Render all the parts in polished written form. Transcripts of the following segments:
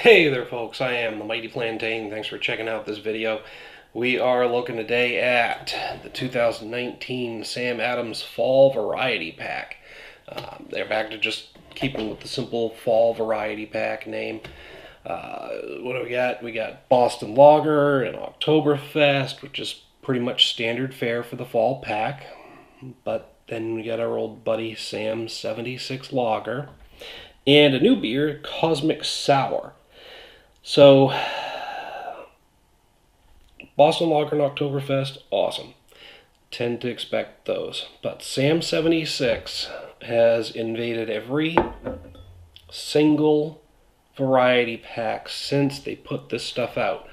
Hey there folks, I am the Mighty Plantain. Thanks for checking out this video. We are looking today at the 2019 Sam Adams Fall Variety Pack. They're back to just keeping with the simple Fall Variety Pack name. What do we got? We got Boston Lager and Oktoberfest, which is pretty much standard fare for the fall pack. But then we got our old buddy Sam 76 Lager. And a new beer, Kosmic Sour. So, Boston Lager and Oktoberfest, awesome. Tend to expect those. But Sam 76 has invaded every single variety pack since they put this stuff out.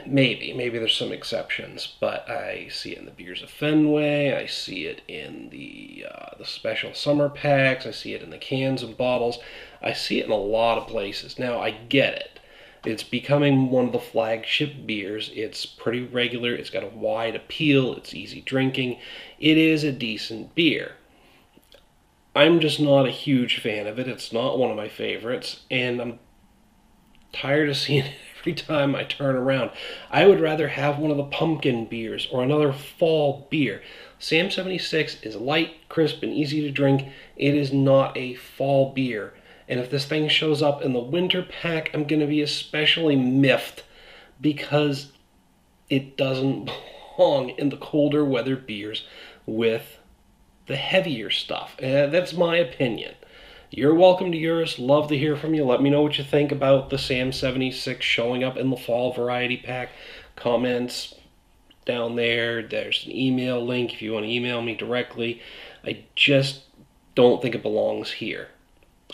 Maybe there's some exceptions, but I see it in the Beers of Fenway, I see it in the special summer packs, I see it in the cans and bottles, I see it in a lot of places. Now, I get it. It's becoming one of the flagship beers. It's pretty regular, it's got a wide appeal, it's easy drinking, it is a decent beer. I'm just not a huge fan of it, it's not one of my favorites, and I'm tired of seeing it every time I turn around. I would rather have one of the pumpkin beers or another fall beer. Sam 76 is light, crisp, and easy to drink. It is not a fall beer. And if this thing shows up in the winter pack, I'm going to be especially miffed because it doesn't belong in the colder weather beers with the heavier stuff. That's my opinion. You're welcome to yours. Love to hear from you. Let me know what you think about the Sam 76 showing up in the fall variety pack. Comments down there. There's an email link if you want to email me directly. I just don't think it belongs here.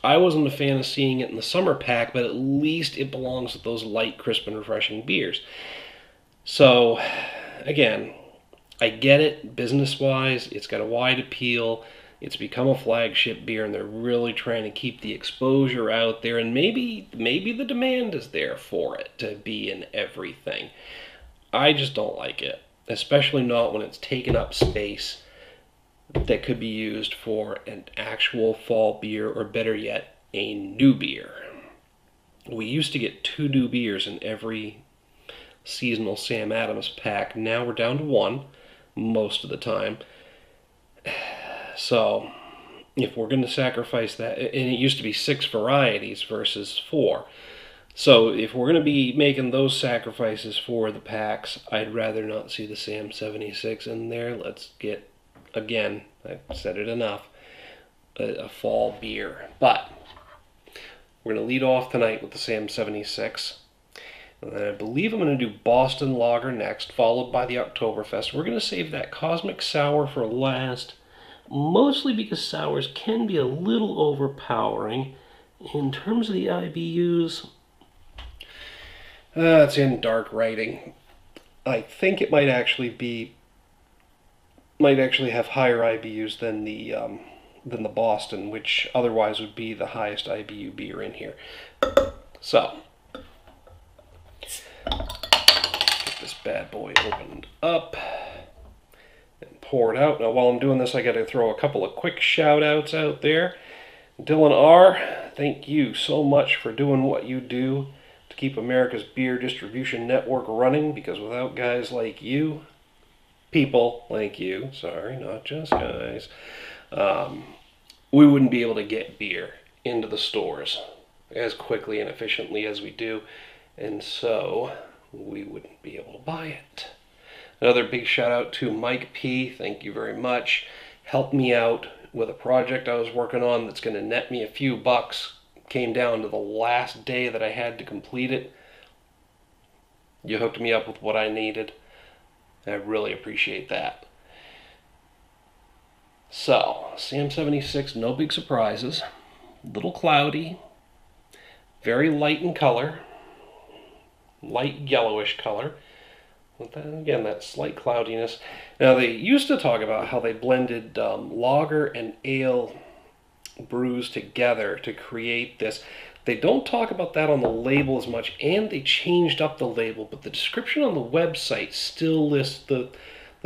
I wasn't a fan of seeing it in the summer pack, but at least it belongs with those light, crisp, and refreshing beers. So, again, I get it business-wise. It's got a wide appeal. It's become a flagship beer, and they're really trying to keep the exposure out there, and maybe the demand is there for it to be in everything. I just don't like it, especially not when it's taken up space that could be used for an actual fall beer, or better yet, a new beer. We used to get 2 new beers in every seasonal Sam Adams pack. Now we're down to 1 most of the time. So, if we're going to sacrifice that, and it used to be 6 varieties versus 4. So, if we're going to be making those sacrifices for the packs, I'd rather not see the Sam 76 in there. Let's get, again, I've said it enough, a fall beer. But, we're going to lead off tonight with the Sam 76. And I believe I'm going to do Boston Lager next, followed by the Oktoberfest. We're going to save that Kosmic Sour for last, mostly because sours can be a little overpowering. In terms of the IBUs, it's in dark writing. I think it might actually have higher IBUs than the Boston, which otherwise would be the highest IBU beer in here. So, get this bad boy opened up and pour it out. Now, while I'm doing this, I got to throw a couple of quick shout-outs out there. Dylan R., thank you so much for doing what you do to keep America's beer distribution network running, because without guys like you, people like you, sorry, not just guys, we wouldn't be able to get beer into the stores as quickly and efficiently as we do, and so we wouldn't be able to buy it. Another big shout out to Mike P. Thank you very much. Helped me out with a project I was working on that's going to net me a few bucks. Came down to the last day that I had to complete it. You hooked me up with what I needed. I really appreciate that. So, Sam 76, no big surprises. Little cloudy. Very light in color. Light yellowish color. With that, again, that slight cloudiness. Now, they used to talk about how they blended lager and ale brews together to create this. They don't talk about that on the label as much, and they changed up the label, but the description on the website still lists the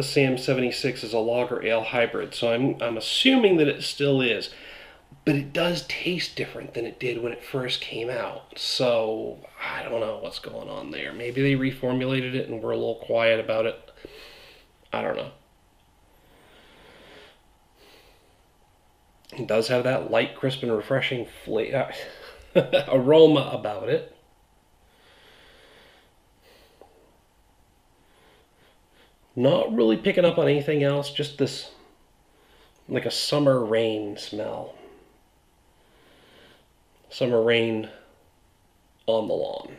Sam 76 as a lager ale hybrid, so I'm assuming that it still is. but it does taste different than it did when it first came out. So I don't know what's going on there. Maybe they reformulated it and we're a little quiet about it. I don't know. It does have that light, crisp, and refreshing aroma about it. Not really picking up on anything else, just this, like a summer rain smell. Summer rain on the lawn.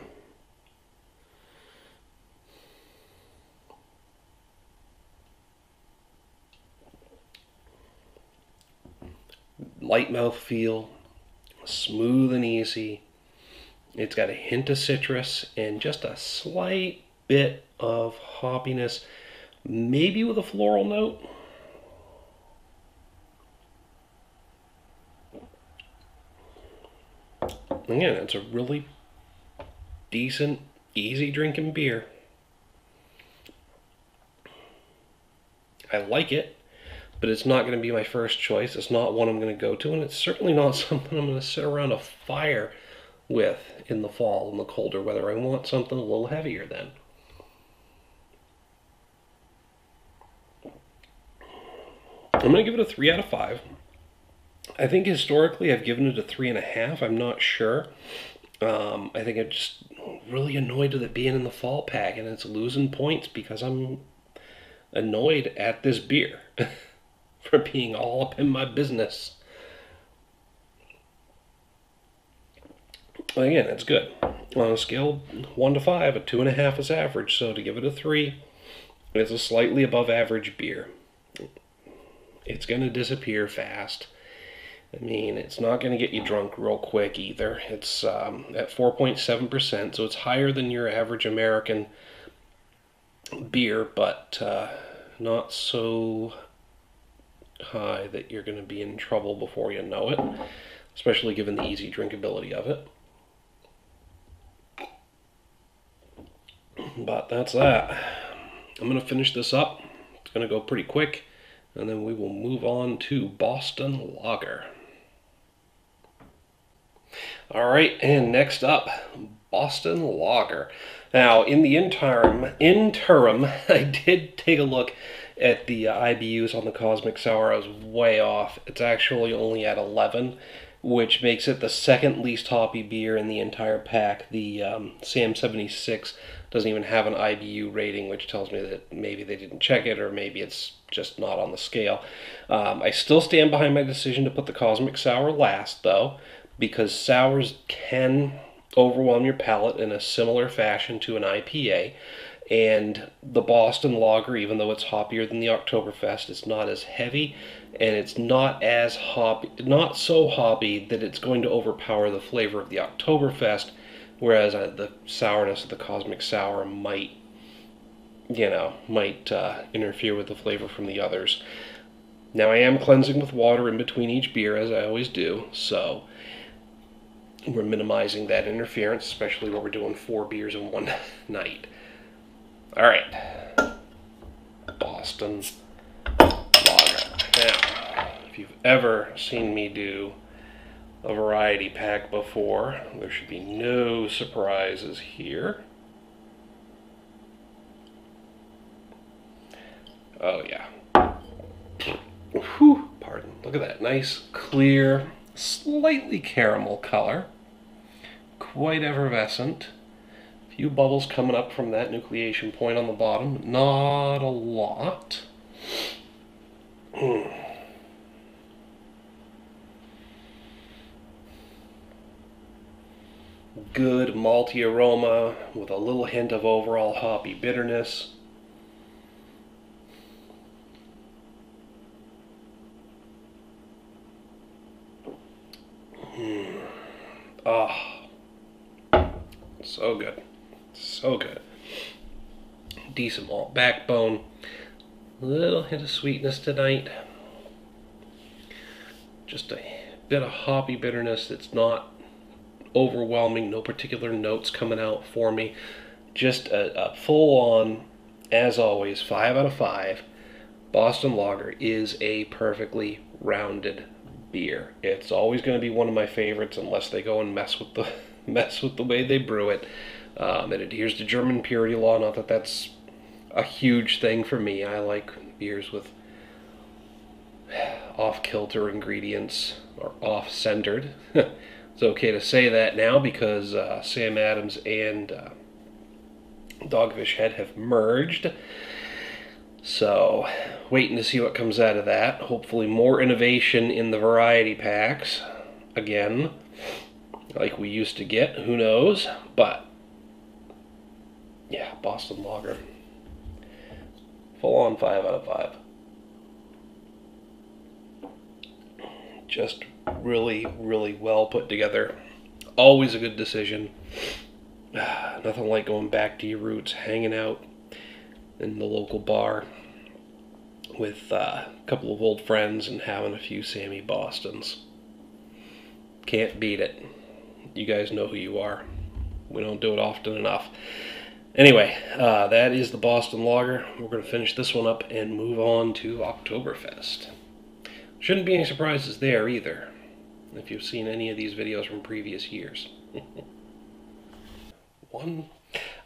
Light mouthfeel, smooth and easy. It's got a hint of citrus and just a slight bit of hoppiness, maybe with a floral note. Again, it's a really decent, easy drinking beer. I like it, but it's not going to be my first choice. It's not one I'm going to go to, and it's certainly not something I'm going to sit around a fire with in the fall, in the colder weather. I want something a little heavier then. I'm going to give it a 3 out of 5. I think historically I've given it a 3.5. I'm not sure. I think I'm just really annoyed with it being in the fall pack and it's losing points because I'm annoyed at this beer for being all up in my business. Again, it's good. On a scale 1 to 5, a 2.5 is average, so to give it a 3, it's a slightly above average beer. It's going to disappear fast. I mean, it's not going to get you drunk real quick either. It's at 4.7%, so it's higher than your average American beer, but not so high that you're going to be in trouble before you know it, especially given the easy drinkability of it. But that's that. I'm going to finish this up. It's going to go pretty quick, and then we will move on to Boston Lager. All right, and next up, Boston Lager. Now, in the interim, I did take a look at the IBUs on the Cosmic Sour. I was way off. It's actually only at 11, which makes it the second least hoppy beer in the entire pack. The Sam 76 doesn't even have an IBU rating, which tells me that maybe they didn't check it or maybe it's just not on the scale. I still stand behind my decision to put the Cosmic Sour last, though, because sours can overwhelm your palate in a similar fashion to an IPA. And the Boston Lager, even though it's hoppier than the Oktoberfest, it's not as heavy, and it's not as hoppy, not so hoppy that it's going to overpower the flavor of the Oktoberfest, whereas the sourness of the Cosmic Sour might interfere with the flavor from the others. Now, I am cleansing with water in between each beer, as I always do, so we're minimizing that interference, especially when we're doing 4 beers in one night. All right, Boston Lager. Now, if you've ever seen me do a variety pack before, there should be no surprises here. Oh yeah. Whew, pardon. Look at that nice, clear, slightly caramel color. Quite effervescent. Few bubbles coming up from that nucleation point on the bottom. Not a lot. Good malty aroma with a little hint of overall hoppy bitterness. So good. So good. Decent malt backbone. Little hint of sweetness tonight. Just a bit of hoppy bitterness that's not overwhelming. No particular notes coming out for me. Just a full-on, as always, 5 out of 5. Boston Lager is a perfectly rounded beer. It's always going to be one of my favorites unless they go and mess with the way they brew it. It adheres to German purity law. Not that that's a huge thing for me. I like beers with off-kilter ingredients, or off-centered. It's okay to say that now because Sam Adams and Dogfish Head have merged. So, waiting to see what comes out of that. Hopefully more innovation in the variety packs. Again, like we used to get. Who knows? But, yeah, Boston Lager. Full on 5 out of 5. Just really, really well put together. Always a good decision. Nothing like going back to your roots, hanging out in the local bar with a couple of old friends and having a few Sammy Bostons. Can't beat it. You guys know who you are. We don't do it often enough. Anyway, that is the Boston Lager. We're going to finish this one up and move on to Oktoberfest. Shouldn't be any surprises there either, if you've seen any of these videos from previous years.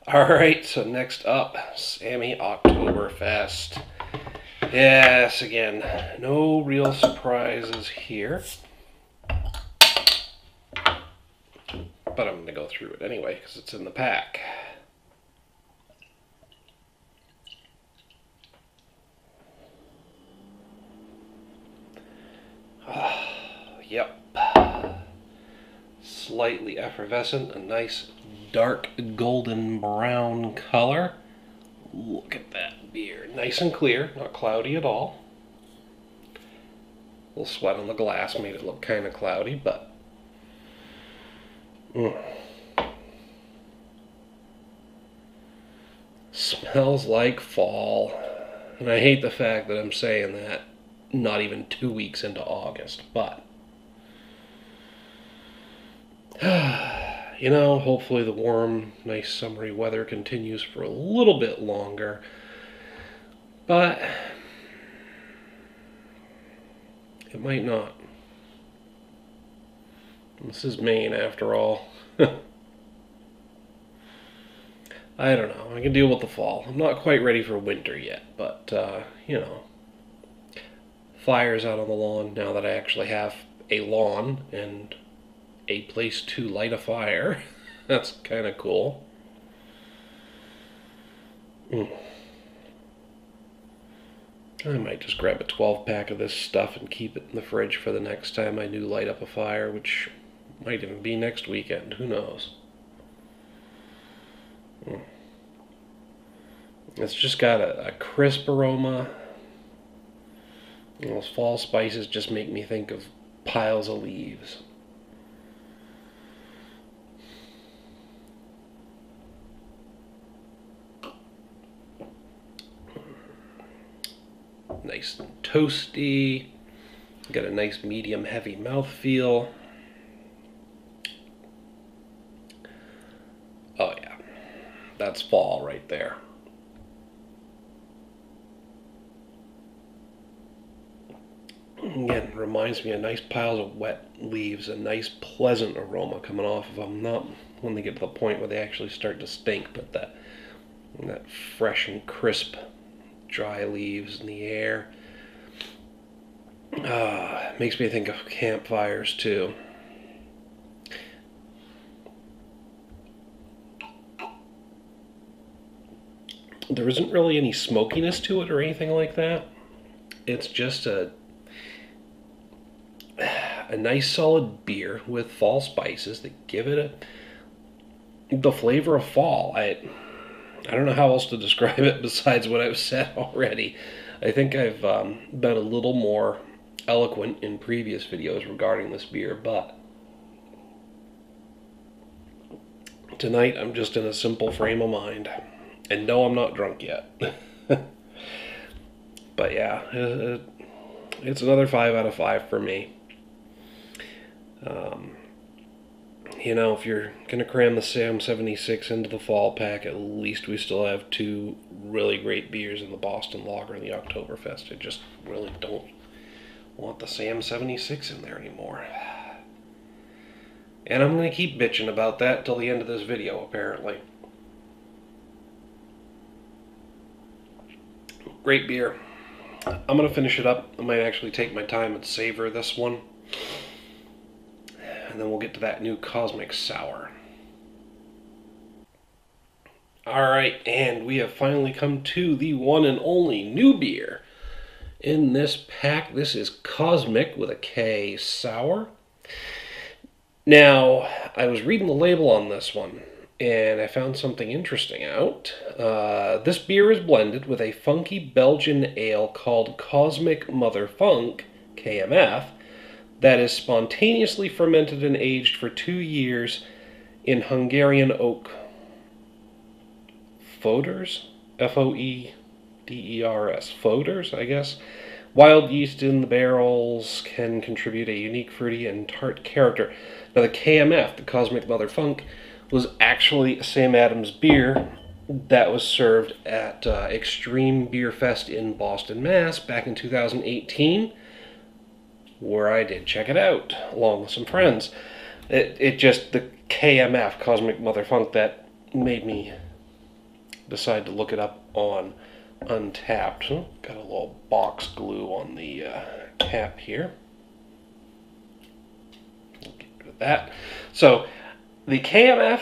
Alright, so next up, Sammy Oktoberfest. Yes, again, no real surprises here. But I'm going to go through it anyway, because it's in the pack. Yep. Slightly effervescent, a nice dark golden brown color. Look at that beer. Nice and clear, not cloudy at all. A little sweat on the glass made it look kind of cloudy, but smells like fall. And I hate the fact that I'm saying that not even 2 weeks into August, but you know, hopefully the warm, nice summery weather continues for a little bit longer. But it might not. This is Maine after all. I don't know. I can deal with the fall. I'm not quite ready for winter yet, but you know, fires out on the lawn now that I actually have a lawn and a place to light a fire. That's kind of cool. I might just grab a 12-pack of this stuff and keep it in the fridge for the next time I do light up a fire, which might even be next weekend. Who knows? It's just got a crisp aroma. Those fall spices just make me think of piles of leaves. Nice and toasty. Got a nice medium heavy mouthfeel. Oh yeah, that's fall right there. Again, reminds me of nice piles of wet leaves, a nice pleasant aroma coming off of them. Not when they get to the point where they actually start to stink, but that fresh and crisp dry leaves in the air. Makes me think of campfires too. There isn't really any smokiness to it or anything like that. It's just a nice solid beer with fall spices that give it the flavor of fall. I don't know how else to describe it besides what I've said already. I think I've been a little more eloquent in previous videos regarding this beer, but tonight I'm just in a simple frame of mind. And no, I'm not drunk yet. But yeah, it's another 5 out of 5 for me. You know, if you're going to cram the Sam 76 into the fall pack, at least we still have 2 really great beers in the Boston Lager and the Oktoberfest. I just really don't want the Sam 76 in there anymore. And I'm going to keep bitching about that till the end of this video, apparently. Great beer. I'm going to finish it up. I might actually take my time and savor this one. And then we'll get to that new Kosmic Sour. Alright, and we have finally come to the one and only new beer in this pack. This is Kosmic with a K Sour. Now, I was reading the label on this one, and I found something interesting out. This beer is blended with a funky Belgian ale called Kosmic Motherfunk, KMF, that is spontaneously fermented and aged for 2 years in Hungarian oak foeders, F-O-E-D-E-R-S, foeders, I guess. Wild yeast in the barrels can contribute a unique fruity and tart character. Now the KMF, the Kosmic Motherfunk, was actually a Sam Adams beer that was served at Extreme Beer Fest in Boston, Mass. back in 2018, where I did check it out along with some friends. It just, the KMF, Kosmic Motherfunk, that made me decide to look it up on Untapped. Got a little box glue on the cap here. We'll get rid of that. So the KMF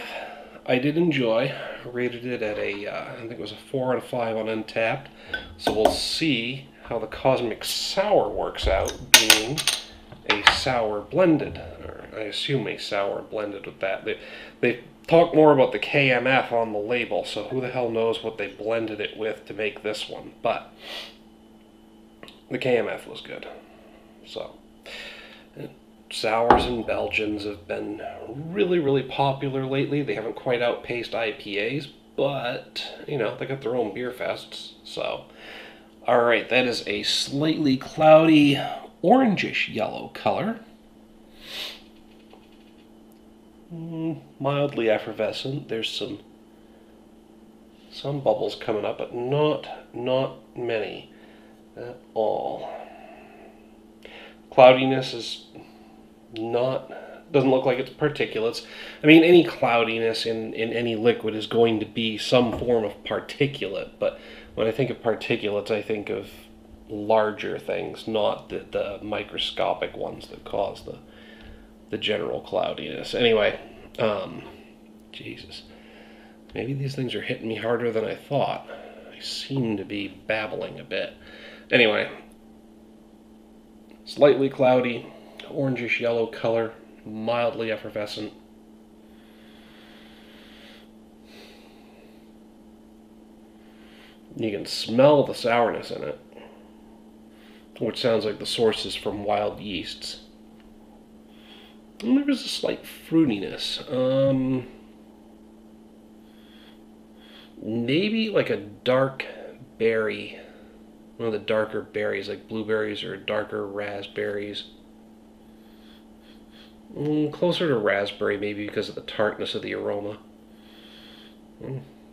I did enjoy. I rated it at a I think it was a 4 out of 5 on Untapped. So we'll see how the Kosmic Sour works out, being a sour blended, or I assume a sour blended with that. They talk more about the KMF on the label, so who the hell knows what they blended it with to make this one. But the KMF was good. So sours and Belgians have been really, really popular lately. They haven't quite outpaced IPAs, but, you know, they got their own beer fests. So, alright, that is a slightly cloudy, orangish yellow color. Mildly effervescent. There's some bubbles coming up, but not many at all. Cloudiness is doesn't look like it's particulates. I mean, any cloudiness in any liquid is going to be some form of particulate, but when I think of particulates, I think of larger things, not the microscopic ones that cause the general cloudiness. Anyway, Jesus. Maybe these things are hitting me harder than I thought. I seem to be babbling a bit. Anyway, slightly cloudy, orangish yellow color, mildly effervescent. You can smell the sourness in it, which sounds like the source is from wild yeasts. And there is a slight fruitiness. Maybe like a dark berry. One of the darker berries, like blueberries or darker raspberries. Closer to raspberry, maybe because of the tartness of the aroma.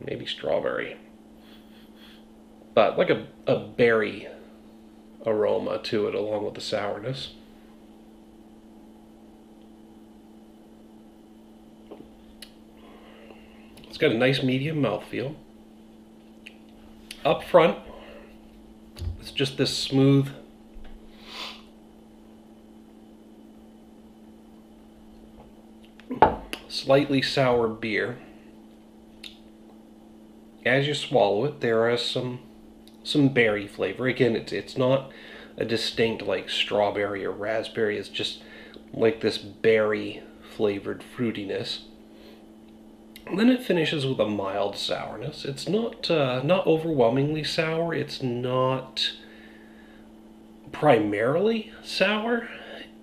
Maybe strawberry. But like a berry aroma to it, along with the sourness. It's got a nice medium mouthfeel. Up front, it's just this smooth, slightly sour beer. As you swallow it, there is some berry flavor. Again, it's not a distinct like strawberry or raspberry. It's just like this berry flavored fruitiness. And then it finishes with a mild sourness. It's not overwhelmingly sour. It's not primarily sour.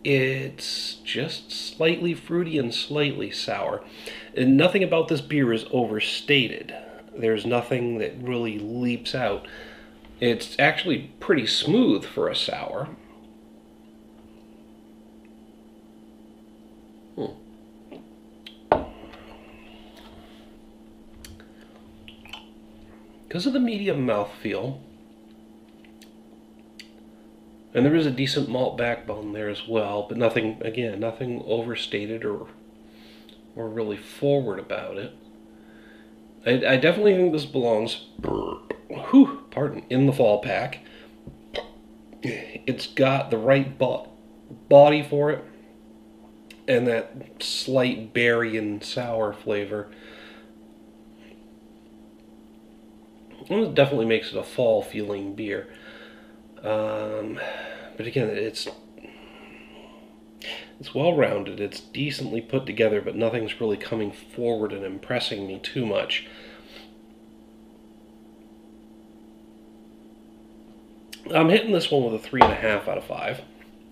It's just slightly fruity and slightly sour. And nothing about this beer is overstated. There's nothing that really leaps out. It's actually pretty smooth for a sour. Because of the medium mouthfeel, And there is a decent malt backbone there as well, but nothing, again, nothing overstated or really forward about it. I definitely think this belongs, in the fall pack. It's got the right body for it, and that slight berry and sour flavor. And it definitely makes it a fall feeling beer. But again, it's well rounded, it's decently put together, but nothing's really coming forward and impressing me too much. I'm hitting this one with a 3.5 out of 5.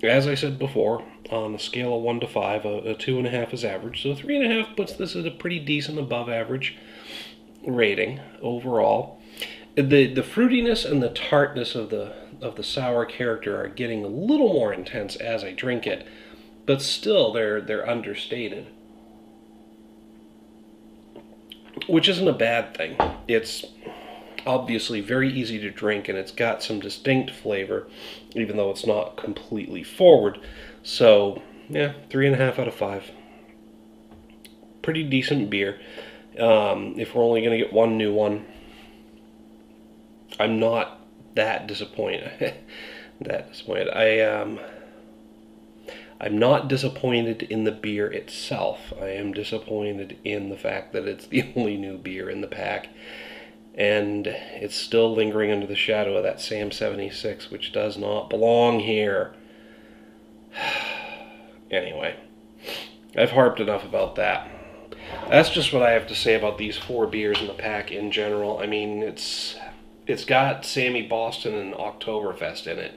As I said before, on a scale of 1 to 5, a 2.5 is average, so 3.5 puts this at a pretty decent above average rating overall. The fruitiness and the tartness of the sour character are getting a little more intense as I drink it, but still they're understated, which isn't a bad thing. It's obviously very easy to drink, and it's got some distinct flavor, even though it's not completely forward. So yeah, 3.5 out of 5. Pretty decent beer. If we're only going to get one new one, I'm not that disappointed. I'm not disappointed in the beer itself. I am disappointed in the fact that it's the only new beer in the pack, and it's still lingering under the shadow of that Sam 76, which does not belong here. Anyway, I've harped enough about that. That's just what I have to say about these 4 beers in the pack in general. I mean, it's got Sammy Boston and Oktoberfest in it.